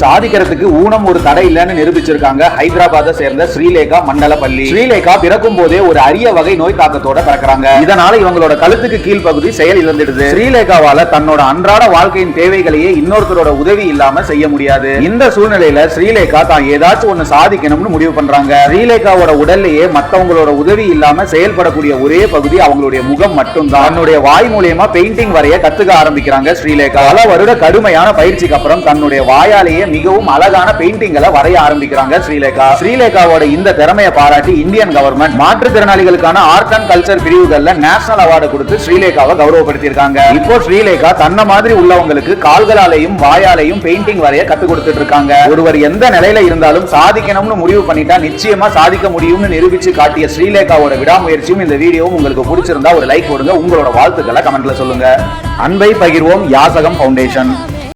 சாதிக்கிறதுக்கு ஊனம் ஒரு தடை இல்லைன்னு நிரூபிச்சிருக்காங்க ஹைதராபாத்தை சேர்ந்த ஸ்ரீலேகா மண்டலப்பள்ளி. ஸ்ரீலேகா பிறக்கும் போதே ஒரு அரிய வகை நோய் தாக்கத்தோட பிறக்கிறாங்க. இதனால இவங்களோட கழுத்துக்கு கீழ்ப்பகுதி செயல் இழந்துடுது. ஸ்ரீலேகாவால தன்னோட அன்றாட வாழ்க்கையின் தேவைகளையே இன்னொருத்தரோட உதவி இல்லாம செய்ய முடியாது. இந்த சூழ்நிலையில ஸ்ரீலேகா தான் ஏதாச்சும் ஒண்ணு சாதிக்கணும்னு முடிவு பண்றாங்க. ஸ்ரீலேகாவோட உடல்லையே மத்தவங்களோட உதவி இல்லாம செயல்படக்கூடிய ஒரே பகுதி அவங்களுடைய முகம் மட்டும்தான். தன்னுடைய வாய் மூலமா பெயிண்டிங் வரைய கத்துக்க ஆரம்பிக்கிறாங்க ஸ்ரீலேகா. பல வருட கடுமையான பயிற்சிக்கு அப்புறம் தன்னுடைய வாயாலேயே மிகவும் அழகான பெயிண்டிங்களை வரைய ஆரம்பிக்கிறாங்க ஸ்ரீலேகா. ஸ்ரீலேகாவோட இந்த திறமையை பாராட்டி இந்தியன் கவர்மெண்ட் மாற்றுத்திறனாளிகளுக்கான ஆர்ட் அண்ட் கல்ச்சர் பிரிவுகள்ல நேஷனல் அவார்டு கொடுத்து ஸ்ரீலேகாவை கௌரவப்படுத்தியிருக்காங்க. இப்போ ஸ்ரீலேகா தன்ன மாதிரி உள்ளவங்களுக்கு கால்களாலையும் வாயாலையும் பெயிண்டிங் வரைய கத்து கொடுத்துட்டு இருக்காங்க. ஒருவர் எந்த நிலையில இருந்தாலும் சாதிக்கணும்னு முடிவு பண்ணிட்டா நிச்சயமா சாதிக்க முடியும்னு நிரூபிச்சு காட்டிய ஸ்ரீலேகாவோட விடாமுயற்சியும் இந்த வீடியோவும் உங்களுக்கு பிடிச்சிருந்தா ஒரு லைக் போடுங்க. உங்களோட வாழ்த்துக்களை கமெண்ட்ல சொல்லுங்க. அன்பை பகிர்வோம் யாசகம் ஃபவுண்டேஷன்.